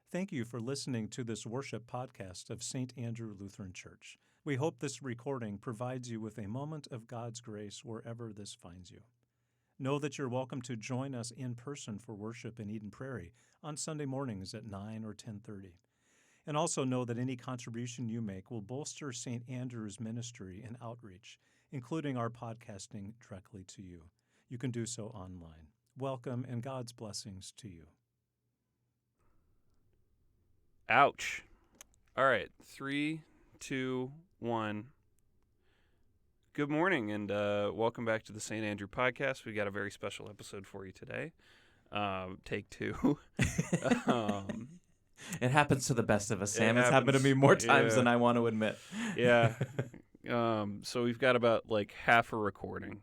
Thank you for listening to this worship podcast of St. Andrew Lutheran Church. We hope this recording provides you with a moment of God's grace wherever this finds you. Know that you're welcome to join us in person for worship in Eden Prairie on Sunday mornings at 9 or 10:30. And also know that any contribution you make will bolster St. Andrew's ministry and outreach, including our podcasting directly to you. You can do so online. Welcome and God's blessings to you. Ouch. All right. 3, 2, 1. Good morning and welcome back to the St. Andrew podcast. We got a very special episode for you today. Take 2. It happens to the best of us, Sam. It's happened to me more times than I want to admit. Yeah. So we've got about like half a recording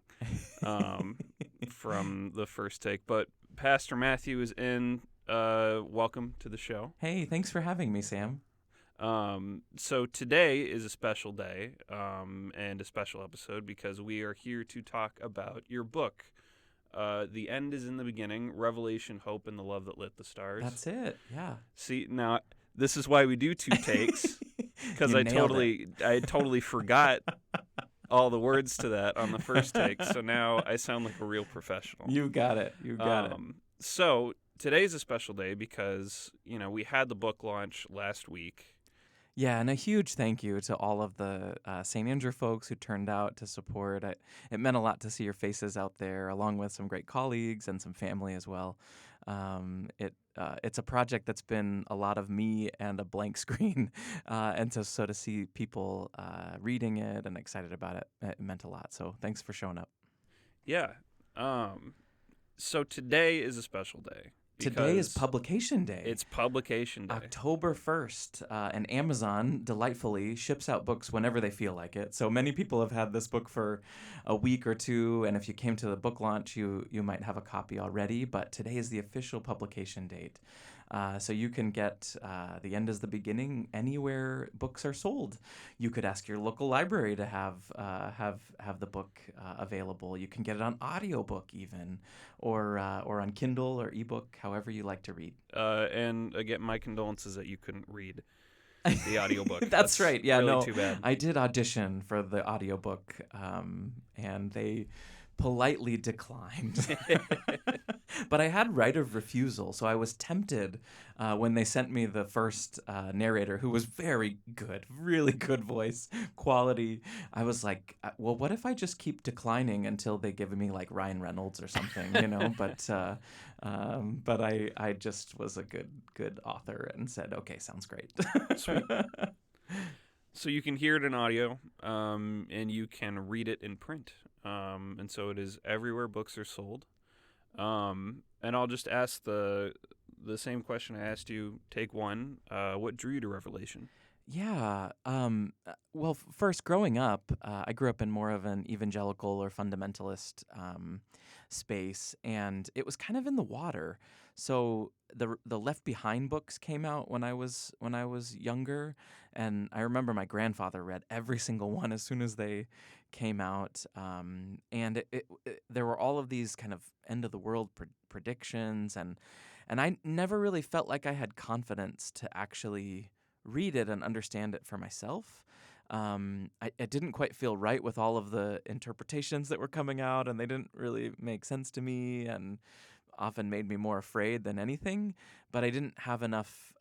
from the first take. But Pastor Matthew is in. Welcome to the show. Hey, thanks for having me, Sam. So today is a special day and a special episode because we are here to talk about your book. The End is in the Beginning, Revelation, Hope, and the Love That Lit the Stars. That's it, yeah. See, now, this is why we do 2 takes, because I totally forgot all the words to that on the first take, so now I sound like a real professional. You got it. So today's a special day because, we had the book launch last week. Yeah, and a huge thank you to all of the St. Andrew folks who turned out to support. It meant a lot to see your faces out there, along with some great colleagues and some family as well. It's a project that's been a lot of me and a blank screen, and to see people reading it and excited about it, it meant a lot. So thanks for showing up. Yeah. So today is a special day. Today is publication day. It's publication day. October 1st, and Amazon delightfully ships out books whenever they feel like it. So many people have had this book for a week or two, and if you came to the book launch, you might have a copy already, but today is the official publication date. So you can get The End is the Beginning anywhere books are sold. You could ask your local library to have the book available. You can get it on audiobook even, or on Kindle or ebook, however you like to read. And again, my condolences that you couldn't read the audiobook. That's right. Yeah, really too bad. I did audition for the audiobook, and they politely declined. But I had right of refusal, so I was tempted when they sent me the first narrator, who was very good, really good voice quality. I was like, well, what if I just keep declining until they give me like Ryan Reynolds or something, But I just was a good author and said, okay, sounds great. Sweet. So you can hear it in audio, and you can read it in print. And so it is everywhere books are sold. And I'll just ask the same question I asked you, take 1. What drew you to Revelation? Yeah. Well, first, growing up, I grew up in more of an evangelical or fundamentalist space, and it was kind of in the water. So the Left Behind books came out when I was younger, and I remember my grandfather read every single one as soon as they came out, and there were all of these kind of end of the world predictions, and I never really felt like I had confidence to actually read it and understand it for myself. It didn't quite feel right with all of the interpretations that were coming out, and they didn't really make sense to me, and often made me more afraid than anything. But I didn't have enough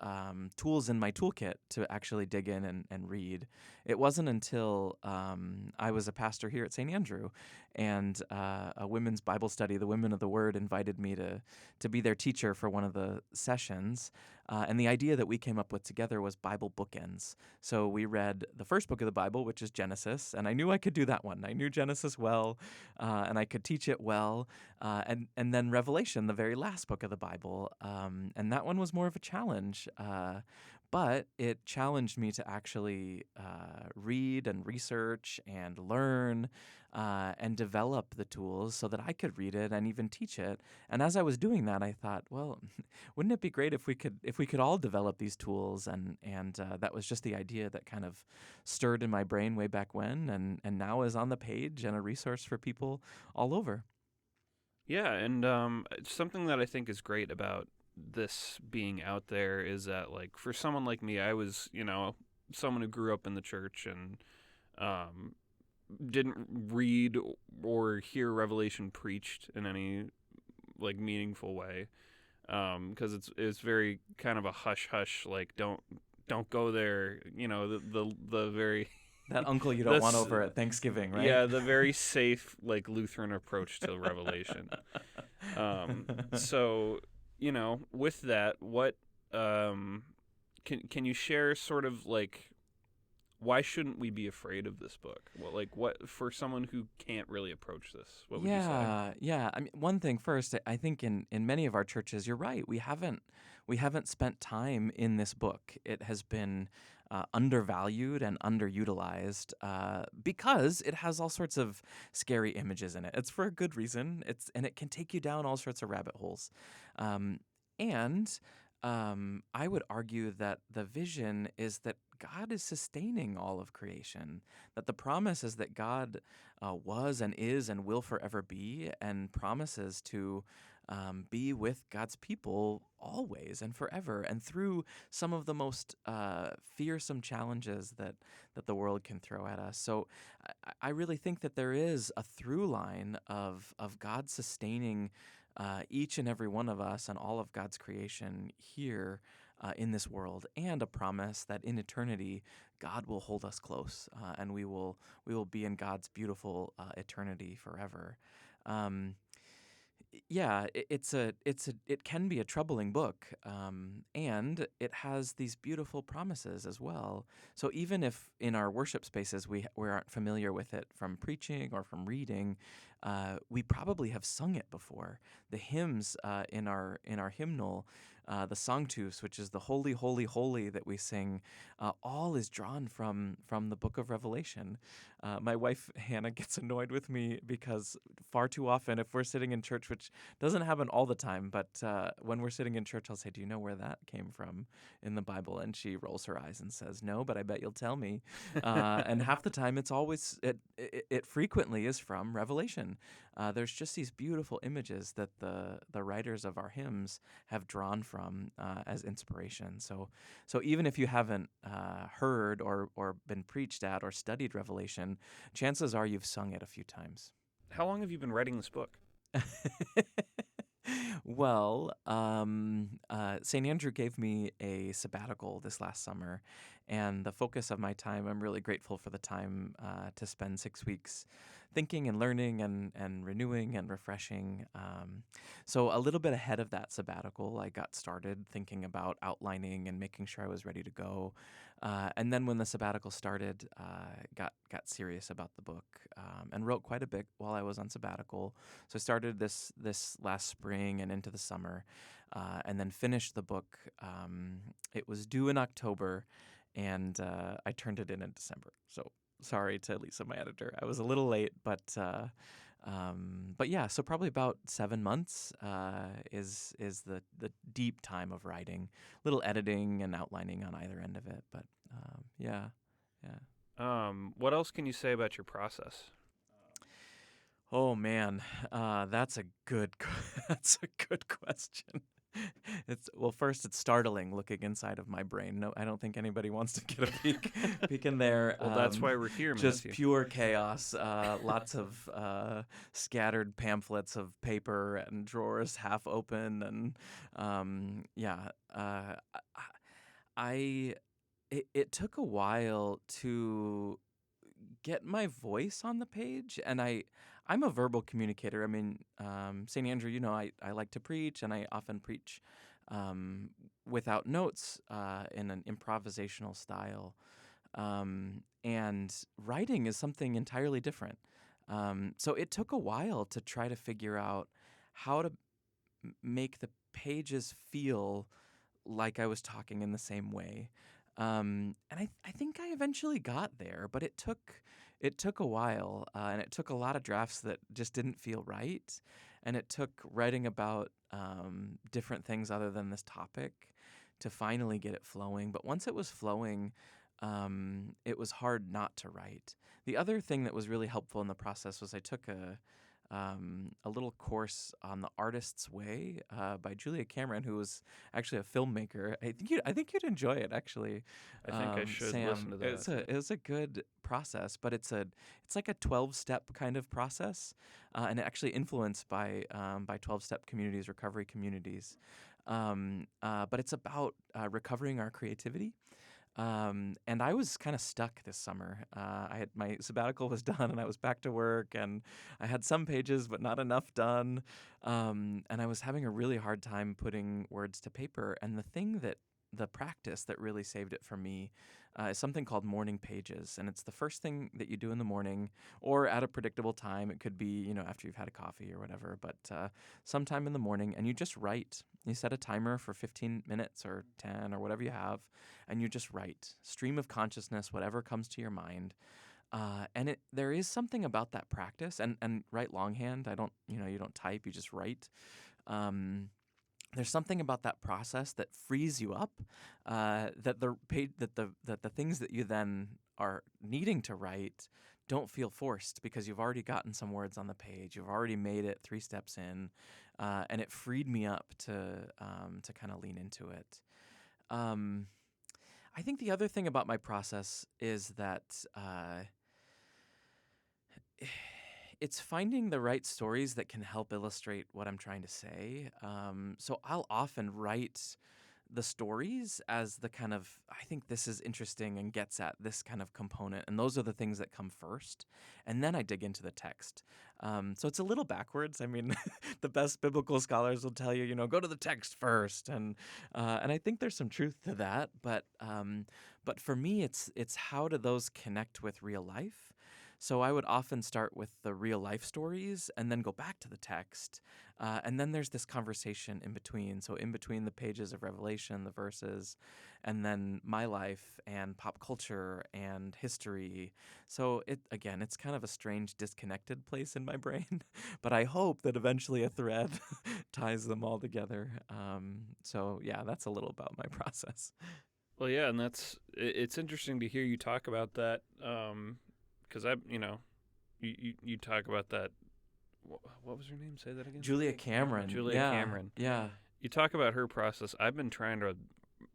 tools in my toolkit to actually dig in and read. It wasn't until I was a pastor here at St. Andrew, and a women's Bible study, the Women of the Word, invited me to be their teacher for one of the sessions. And the idea that we came up with together was Bible bookends. So we read the first book of the Bible, which is Genesis, and I knew I could do that one. I knew Genesis well, and I could teach it well. And then Revelation, the very last book of the Bible, and that one was more of a challenge. But it challenged me to actually read and research and learn and develop the tools so that I could read it and even teach it. And as I was doing that, I thought, well, wouldn't it be great if we could all develop these tools? And that was just the idea that kind of stirred in my brain way back when, and now is on the page and a resource for people all over. Yeah, and something that I think is great about this being out there is that, like, for someone like me, I was, someone who grew up in the church and um, didn't read or hear Revelation preached in any like meaningful way, because it's very kind of a hush hush, like don't go there, the very That uncle you don't want over at Thanksgiving, right? yeah, the very safe like Lutheran approach to Revelation. So with that, what can you share sort of like why shouldn't we be afraid of this book? What for someone who can't really approach this? What would you say? Yeah. I mean, one thing first, I think in many of our churches, you're right. We haven't spent time in this book. It has been undervalued and underutilized because it has all sorts of scary images in it. It's for a good reason. And it can take you down all sorts of rabbit holes. And I would argue that the vision is that God is sustaining all of creation, that the promise is that God was and is and will forever be, and promises to be with God's people always and forever, and through some of the most fearsome challenges that the world can throw at us. So I really think that there is a through line of God sustaining each and every one of us and all of God's creation here in this world, and a promise that in eternity God will hold us close, and we will be in God's beautiful eternity forever. Um, it can be a troubling book, and it has these beautiful promises as well. So even if in our worship spaces we aren't familiar with it from preaching or from reading, we probably have sung it before. The hymns in our hymnal, the Sanctus, which is the Holy, Holy, Holy that we sing, all is drawn from the book of Revelation. My wife Hannah gets annoyed with me because far too often, if we're sitting in church, which doesn't happen all the time, but when we're sitting in church, I'll say, "Do you know where that came from in the Bible?" And she rolls her eyes and says, "No, but I bet you'll tell me." And half the time, it frequently is from Revelation. There's just these beautiful images that the writers of our hymns have drawn from as inspiration. So even if you haven't heard or been preached at or studied Revelation, chances are you've sung it a few times. How long have you been writing this book? Well, St. Andrew gave me a sabbatical this last summer, and the focus of my time, I'm really grateful for the time to spend 6 weeks thinking and learning and renewing and refreshing. So a little bit ahead of that sabbatical, I got started thinking about outlining and making sure I was ready to go. And then when the sabbatical started, got serious about the book, and wrote quite a bit while I was on sabbatical. So I started this last spring and into the summer, and then finished the book. It was due in October, and I turned it in December. So sorry to Lisa, my editor. I was a little late, but yeah. So probably about 7 months is the deep time of writing. Little editing and outlining on either end of it, but yeah. What else can you say about your process? Oh man, that's a good that's a good question. First it's startling looking inside of my brain. No, I don't think anybody wants to get a peek in there. Well, that's why we're here, just Matthew. Pure chaos. Lots of scattered pamphlets of paper and drawers half open, and it took a while to get my voice on the page, and I'm a verbal communicator. I mean, St. Andrew, I like to preach, and I often preach without notes in an improvisational style. And writing is something entirely different. So it took a while to try to figure out how to make the pages feel like I was talking in the same way. And I think I eventually got there, but it took a while, and it took a lot of drafts that just didn't feel right, and it took writing about different things other than this topic to finally get it flowing. But once it was flowing, it was hard not to write. The other thing that was really helpful in the process was I took a little course on the Artist's Way by Julia Cameron, who was actually a filmmaker. I think you'd enjoy it, actually. I think I should Sam. listen to that. It's a good process, but it's like a 12-step kind of process, and actually influenced by 12-step communities, recovery communities. But it's about recovering our creativity. And I was kind of stuck this summer. I had my sabbatical was done, and I was back to work, and I had some pages, but not enough done. And I was having a really hard time putting words to paper. And the practice that really saved it for me is something called morning pages. And it's the first thing that you do in the morning or at a predictable time. It could be, after you've had a coffee or whatever, but sometime in the morning, and you just write. You set a timer for 15 minutes or 10 or whatever you have, and you just write. Stream of consciousness, whatever comes to your mind. And there is something about that practice, and write longhand. You don't type, you just write. There's something about that process that frees you up. That the things that you then are needing to write don't feel forced because you've already gotten some words on the page. You've already made it 3 steps in, and it freed me up to kind of lean into it. I think the other thing about my process is that it's finding the right stories that can help illustrate what I'm trying to say. So I'll often write the stories as the kind of, I think this is interesting and gets at this kind of component. And those are the things that come first. And then I dig into the text. So it's a little backwards. I mean, the best biblical scholars will tell you, go to the text first. And I think there's some truth to that. But for me, it's how do those connect with real life? So I would often start with the real life stories and then go back to the text. And then there's this conversation in between. So in between the pages of Revelation, the verses, and then my life and pop culture and history. So it's kind of a strange disconnected place in my brain. But I hope that eventually a thread ties them all together. So yeah, that's a little about my process. Well, yeah, and it's interesting to hear you talk about that. Because you talk about that. What was her name? Say that again. Julia Cameron. Cameron. Yeah. You talk about her process. I've been trying to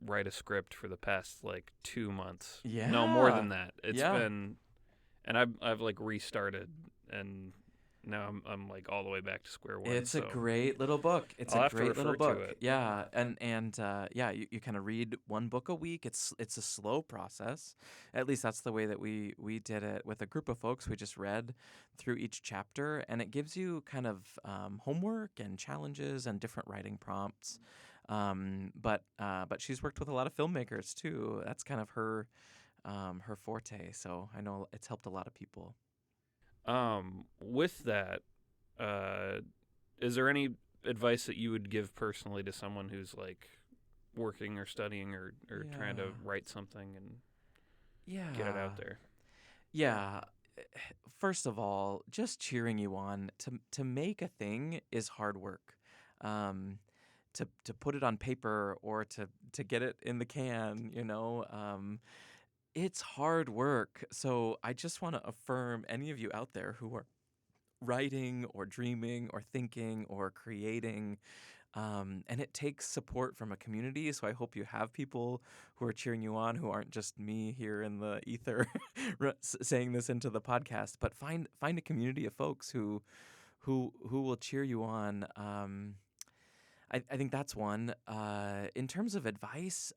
write a script for the past 2 months. Yeah. No, more than that. It's Yeah. been, and I've restarted, and now I'm all the way back to square one. It's a great little book. I'll have to refer to it. Yeah, and you kind of read one book a week. It's a slow process. At least that's the way that we did it with a group of folks. We just read through each chapter, and it gives you kind of homework and challenges and different writing prompts. But she's worked with a lot of filmmakers too. That's kind of her forte. So I know it's helped a lot of people. With that, is there any advice that you would give personally to someone who's working or studying or trying to write something and get it out there? Yeah. First of all, just cheering you on. To make a thing is hard work. To put it on paper or to get it in the can, it's hard work. So I just want to affirm any of you out there who are writing or dreaming or thinking or creating. And it takes support from a community. So I hope you have people who are cheering you on, who aren't just me here in the ether saying this into the podcast, but find a community of folks who will cheer you on. I think that's one. In terms of advice,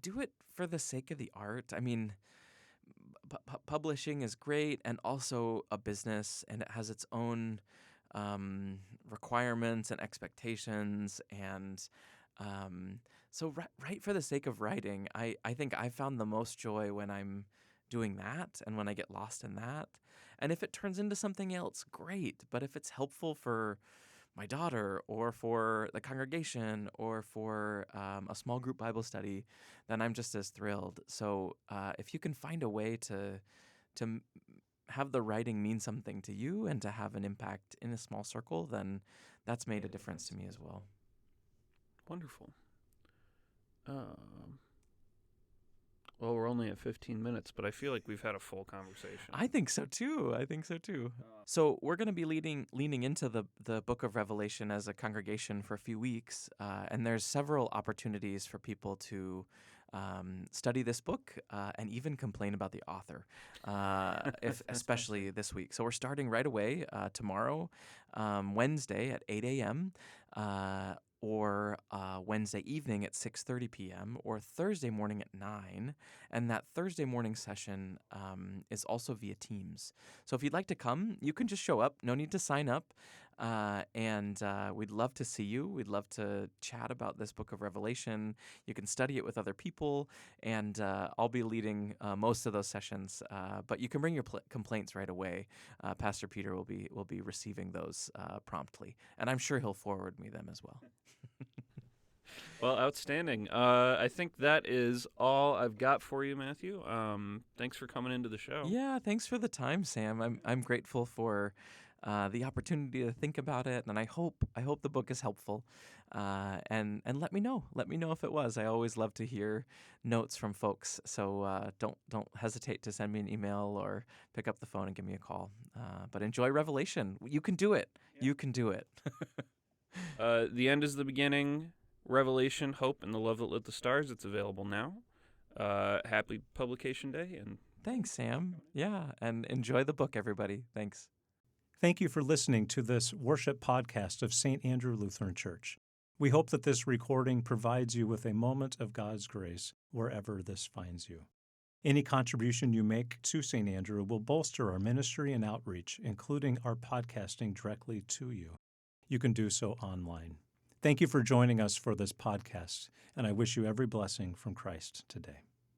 do it for the sake of the art. I mean, publishing is great and also a business, and it has its own requirements and expectations. And so write for the sake of writing. I think I found the most joy when I'm doing that and when I get lost in that. And if it turns into something else, great. But if it's helpful for my daughter or for the congregation or for a small group Bible study, then I'm just as thrilled. So if you can find a way to have the writing mean something to you and to have an impact in a small circle, then that's made a difference to me as well. Wonderful. Well, we're only at 15 minutes, but I feel like we've had a full conversation. I think so too. So we're going to be leaning into the book of Revelation as a congregation for a few weeks, and there's several opportunities for people to study this book and even complain about the author, if especially this week. So we're starting right away tomorrow, Wednesday at 8 a.m. Or Wednesday evening at 6:30 p.m. or Thursday morning at 9. And that Thursday morning session is also via Teams. So if you'd like to come, you can just show up. No need to sign up. And we'd love to see you. We'd love to chat about this book of Revelation. You can study it with other people. And I'll be leading most of those sessions. But you can bring your complaints right away. Pastor Peter will be receiving those promptly. And I'm sure he'll forward me them as well. Well, outstanding. I think that is all I've got for you, Matthew. Thanks for coming into the show. Yeah, thanks for the time, Sam. I'm grateful for the opportunity to think about it, and I hope the book is helpful. And let me know. Let me know if it was. I always love to hear notes from folks. So don't hesitate to send me an email or pick up the phone and give me a call. But enjoy Revelation. You can do it. Yeah. You can do it. The end is the beginning. Revelation, Hope, and the Love That Lit the Stars. It's available now. Happy publication day. And thanks, Sam. Yeah, and enjoy the book, everybody. Thanks. Thank you for listening to this worship podcast of St. Andrew Lutheran Church. We hope that this recording provides you with a moment of God's grace wherever this finds you. Any contribution you make to St. Andrew will bolster our ministry and outreach, including our podcasting directly to you. You can do so online. Thank you for joining us for this podcast, and I wish you every blessing from Christ today.